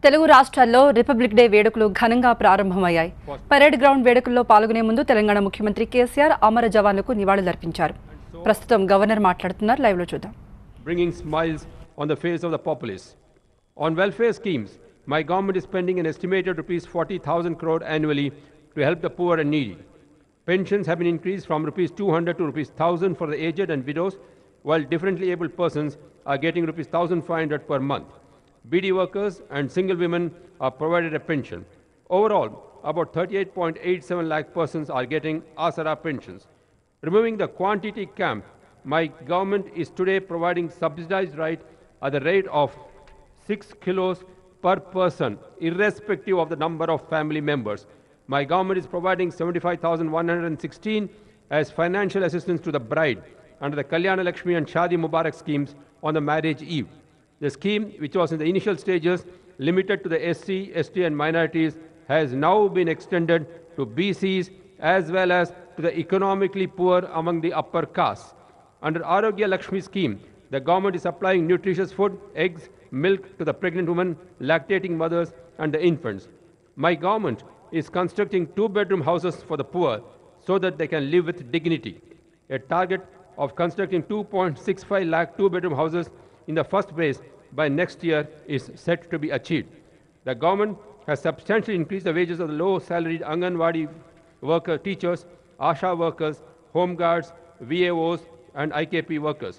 తెలుగు రాష్ట్రాల్లో republic day వేడుకలు ఘనంగా ప్రారంభమయ్యాయి. పరేడ్ గ్రౌండ్ వేడుకల్లో పాల్గొనే ముందు తెలంగాణ ముఖ్యమంత్రి కేసీఆర్ అమర జవాన్లకు నివాళులర్పించారు. ప్రస్తుతం గవర్నర్ మాట్లాడుతున్నారు. లైవ్ లో చూద్దాం. Bringing smiles on the face of the populace. On welfare schemes, my government is spending an estimated rupees 40,000 crore annually to help the poor and needy. Pensions have been increased from rupees 200 to rupees 1,000 for the aged and widows, while differently abled persons are getting rupees 1,500 per month. BD workers and single women are provided a pension. Overall, about 38.87 lakh persons are getting Asara pensions. Removing the quantity camp, my government is today providing subsidized ride at the rate of 6 kilos per person, irrespective of the number of family members. My government is providing 75,116 as financial assistance to the bride under the Kalyana Lakshmi and Shadi Mubarak schemes on the marriage eve. The scheme, which was in the initial stages limited to the SC, ST and minorities, has now been extended to BCs as well as to the economically poor among the upper castes. Under Arogya Lakshmi scheme, the government is supplying nutritious food, eggs, milk to the pregnant women, lactating mothers and the infants. My government is constructing 2-bedroom houses for the poor so that they can live with dignity. A target of constructing 2.65 lakh 2-bedroom houses in the first phase by next year is set to be achieved. The government has substantially increased the wages of the low-salaried Anganwadi worker teachers, ASHA workers, home guards, VAOs and IKP workers.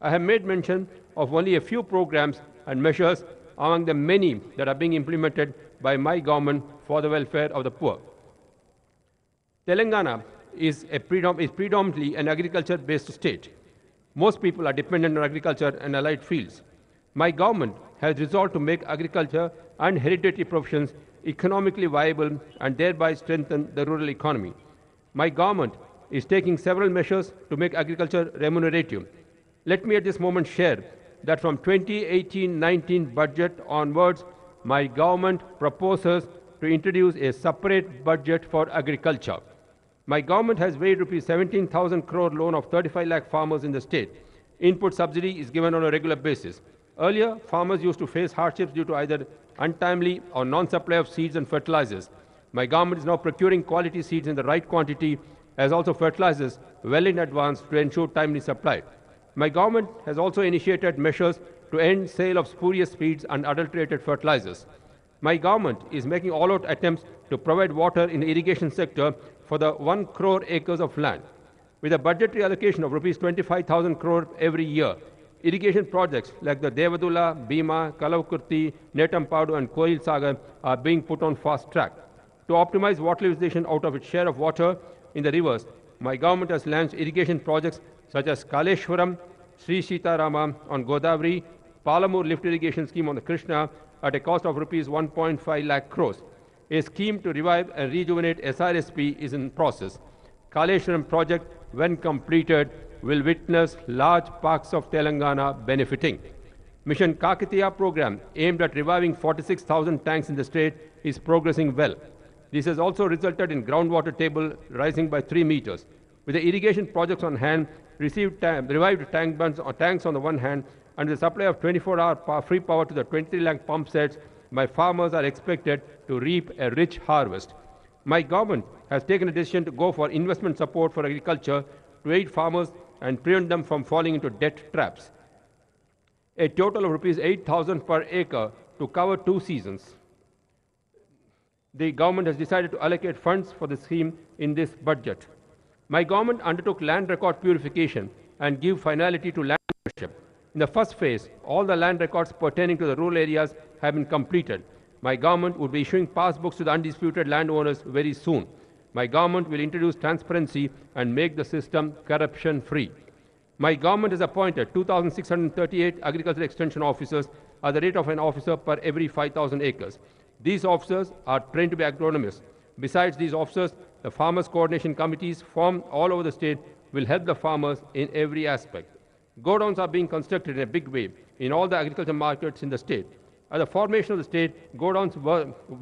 I have made mention of only a few programs and measures among the many that are being implemented by my government for the welfare of the poor. Telangana is predominantly an agriculture-based state. Most people are dependent on agriculture and allied fields. My government has resolved to make agriculture and hereditary professions economically viable and thereby strengthen the rural economy. My government is taking several measures to make agriculture remunerative. Let me at this moment share that from 2018-19 budget onwards, my government proposes to introduce a separate budget for agriculture. My government has waived rupees 17,000 crore loan of 35 lakh farmers in the state. Input subsidy is given on a regular basis. Earlier, farmers used to face hardships due to either untimely or non-supply of seeds and fertilizers. My government is now procuring quality seeds in the right quantity as also fertilizers well in advance to ensure timely supply. My government has also initiated measures to end sale of spurious seeds and adulterated fertilizers. My government is making all-out attempts to provide water in the irrigation sector for the 1 crore acres of land. With a budgetary allocation of rupees 25,000 crore every year, irrigation projects like the Devadula, Bhima, Kalavkurti, Netampadu and Koil Sagar are being put on fast track. To optimize water utilization out of its share of water in the rivers, my government has launched irrigation projects such as Kaleshwaram, Sri Sitarama on Godavari, Palamur lift irrigation scheme on the Krishna at a cost of rupees 1.5 lakh crores. A scheme to revive and rejuvenate SRSP is in process. Kaleshwaram project, when completed, will witness large parts of Telangana benefiting. Mission Kakatiya program, aimed at reviving 46,000 tanks in the state, is progressing well. This has also resulted in groundwater table rising by 3 meters. With the irrigation projects on hand, revived tanks on the one hand, and the supply of 24-hour free power to the 23 lakh pump sets, my farmers are expected to reap a rich harvest. My government has taken a decision to go for investment support for agriculture to aid farmers and prevent them from falling into debt traps. A total of rupees 8,000 per acre to cover 2 seasons. The government has decided to allocate funds for the scheme in this budget. My government undertook land record purification and give finality to land ownership. In the first phase, all the land records pertaining to the rural areas have been completed. My government would be issuing passbooks to the undisputed landowners very soon. My government will introduce transparency and make the system corruption-free. My government has appointed 2,638 agricultural extension officers at the rate of an officer per every 5,000 acres. These officers are trained to be agronomists. Besides these officers, the farmers' coordination committees formed all over the state will help the farmers in every aspect. Godowns are being constructed in a big way in all the agriculture markets in the state. At the formation of the state, godowns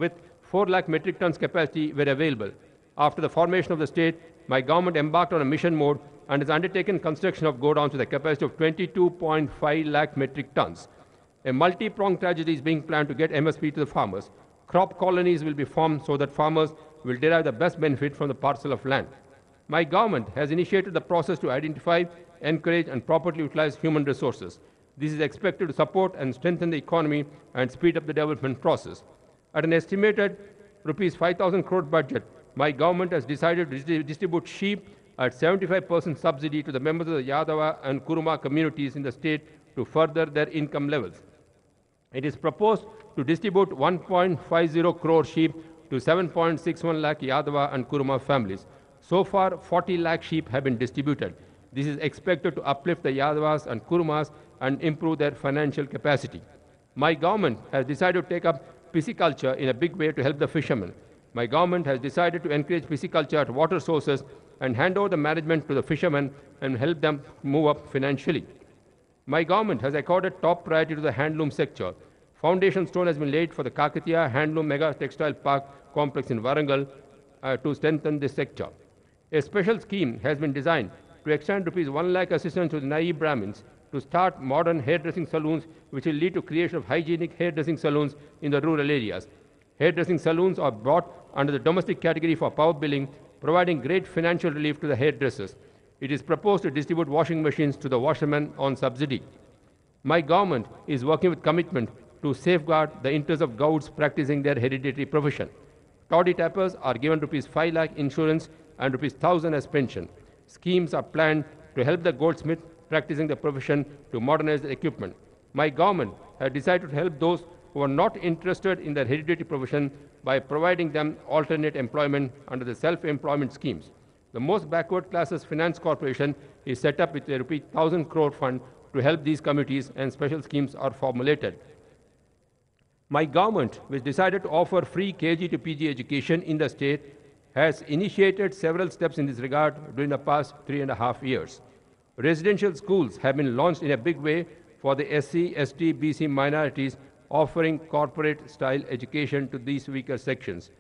with 4 lakh metric tons capacity were available. After the formation of the state, my government embarked on a mission mode and has undertaken construction of godowns with a capacity of 22.5 lakh metric tons. A multi-pronged strategy is being planned to get MSP to the farmers. Crop colonies will be formed so that farmers will derive the best benefit from the parcel of land. My government has initiated the process to identify, encourage, and properly utilize human resources. This is expected to support and strengthen the economy and speed up the development process. At an estimated rupees 5,000 crore budget, my government has decided to distribute sheep at 75% subsidy to the members of the Yadava and Kuruma communities in the state to further their income levels. It is proposed to distribute 1.50 crore sheep to 7.61 lakh Yadava and Kuruma families. So far, 40 lakh sheep have been distributed. This is expected to uplift the Yadavas and Kurumas and improve their financial capacity. My government has decided to take up pisciculture in a big way to help the fishermen. My government has decided to encourage pisciculture at water sources and hand over the management to the fishermen and help them move up financially. My government has accorded top priority to the handloom sector. Foundation stone has been laid for the Kakatiya Handloom Mega Textile Park complex in Warangal to strengthen this sector. A special scheme has been designed to extend rupees 1 lakh assistance to the naive Brahmins to start modern hairdressing salons, which will lead to creation of hygienic hairdressing salons in the rural areas. Hairdressing salons are brought under the domestic category for power billing, providing great financial relief to the hairdressers. It is proposed to distribute washing machines to the washermen on subsidy. My government is working with commitment to safeguard the interests of gouts practicing their hereditary profession. Toddy tappers are given rupees 5 lakh insurance and rupees 1,000 as pension. Schemes are planned to help the goldsmith practicing the profession to modernize the equipment. My government has decided to help those who are not interested in their hereditary profession by providing them alternate employment under the self-employment schemes. The most backward classes finance corporation is set up with a rupee 1,000 crore fund to help these committees, and special schemes are formulated. My government, which decided to offer free KG to PG education in the state, has initiated several steps in this regard during the past 3.5 years. Residential schools have been launched in a big way for the SC, ST, BC minorities, offering corporate-style education to these weaker sections.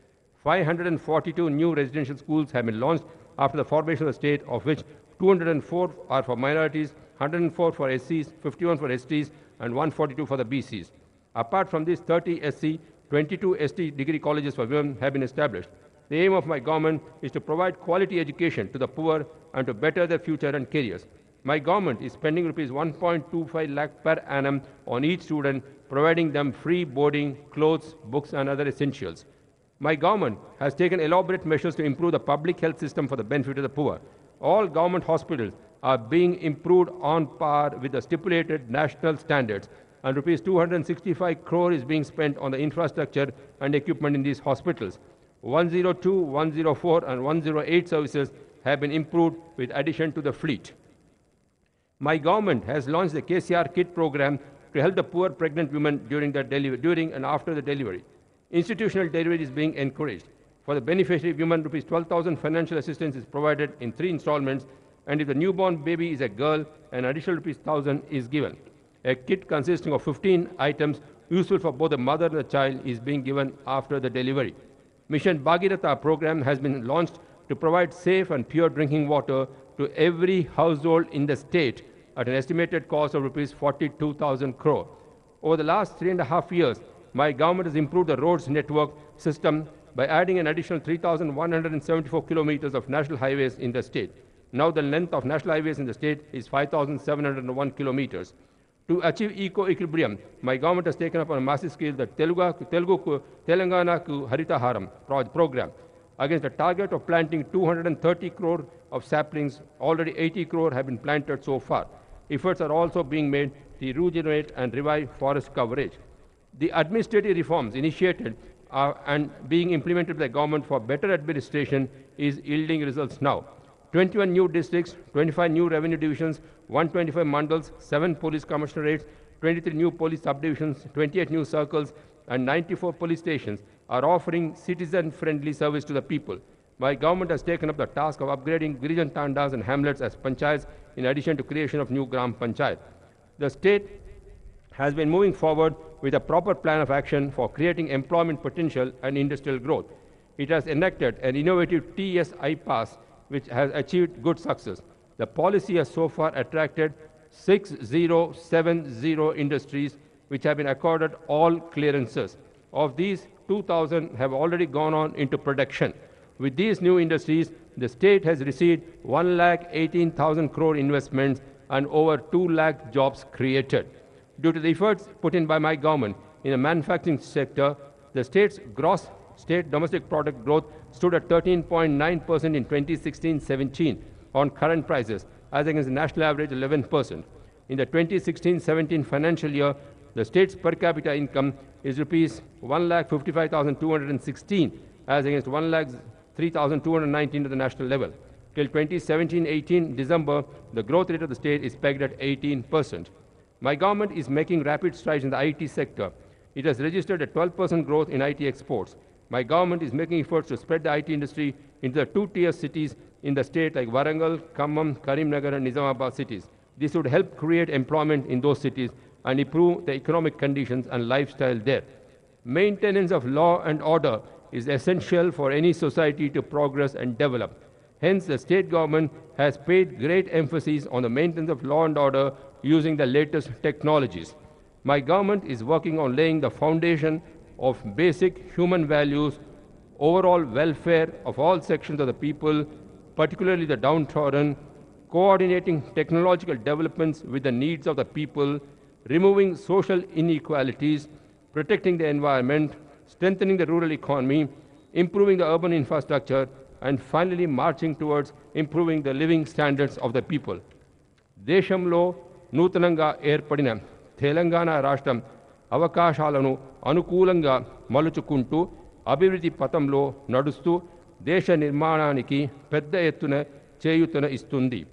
542 new residential schools have been launched after the formation of the state, of which 204 are for minorities, 104 for SCs, 51 for STs, and 142 for the BCs. Apart from these, 30 SC, 22 ST degree colleges for women have been established. The aim of my government is to provide quality education to the poor and to better their future and careers. My government is spending rupees 1.25 lakh per annum on each student, providing them free boarding, clothes, books, and other essentials. My government has taken elaborate measures to improve the public health system for the benefit of the poor. All government hospitals are being improved on par with the stipulated national standards, and rupees 265 crore is being spent on the infrastructure and equipment in these hospitals. 102, 104, and 108 services have been improved with addition to the fleet. My government has launched the KCR Kit program to help the poor pregnant women during and after the delivery. Institutional delivery is being encouraged. For the beneficiary women, rupees 12,000 financial assistance is provided in 3 installments, and if the newborn baby is a girl, an additional rupees 1,000 is given. A kit consisting of 15 items useful for both the mother and the child is being given after the delivery. Mission Bhagiratha program has been launched to provide safe and pure drinking water to every household in the state at an estimated cost of rupees 42,000 crore. Over the last 3.5 years, my government has improved the roads network system by adding an additional 3,174 kilometers of national highways in the state. Now the length of national highways in the state is 5,701 kilometers. To achieve eco-equilibrium, my government has taken up on a massive scale the Telangana Ku Haritaharam program. Against a target of planting 230 crore of saplings, already 80 crore have been planted so far. Efforts are also being made to regenerate and revive forest coverage. The administrative reforms initiated and being implemented by the government for better administration is yielding results now. 21 new districts, 25 new revenue divisions, 125 mandals, 7 police commissionerates, 23 new police subdivisions, 28 new circles, and 94 police stations are offering citizen-friendly service to the people. My government has taken up the task of upgrading Girijan Tandas and hamlets as panchayats in addition to creation of new Gram Panchayat. The state has been moving forward with a proper plan of action for creating employment potential and industrial growth. It has enacted an innovative TSI pass which has achieved good success. The policy has so far attracted 6070 industries which have been accorded all clearances. Of these, 2,000 have already gone on into production. With these new industries, the state has received 1,18,000 crore investments and over 2 lakh jobs created. Due to the efforts put in by my government in the manufacturing sector, the state's gross state domestic product growth stood at 13.9% in 2016-17 on current prices, as against the national average 11%. In the 2016-17 financial year, the state's per capita income is rupees 1,55,216, as against 1,03,219 at the national level. Till 2017-18 December, the growth rate of the state is pegged at 18%. My government is making rapid strides in the IT sector. It has registered a 12% growth in IT exports. My government is making efforts to spread the IT industry into the two-tier cities in the state like Warangal, Khammam, Karimnagar and Nizamabad cities. This would help create employment in those cities and improve the economic conditions and lifestyle there. Maintenance of law and order is essential for any society to progress and develop. Hence, the state government has paid great emphasis on the maintenance of law and order using the latest technologies. My government is working on laying the foundation of basic human values, overall welfare of all sections of the people, particularly the downtrodden, coordinating technological developments with the needs of the people, removing social inequalities, protecting the environment, strengthening the rural economy, improving the urban infrastructure, and finally marching towards improving the living standards of the people. దేశంలో నూతనంగా ఏర్పడిన తెలంగాణ రాష్ట్రం అవకాశాలను అనుకూలంగా మలుచుకుంటూ అభివృద్ధి పథంలో నడుస్తూ దేశ నిర్మాణానికి పెద్ద ఎత్తున చేయూతన ఇస్తుంది.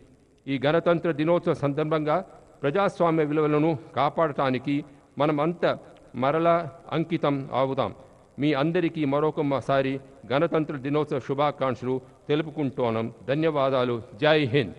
ఈ గణతంత్ర దినోత్సవ సందర్భంగా ప్రజాస్వామ్య విలువలను కాపాడటానికి మనమంతా మరలా అంకితం అవుదాం. మీ అందరికీ మరొకసారి గణతంత్ర దినోత్సవ శుభాకాంక్షలు తెలుపుకుంటున్నాం. ధన్యవాదాలు. జై హింద్.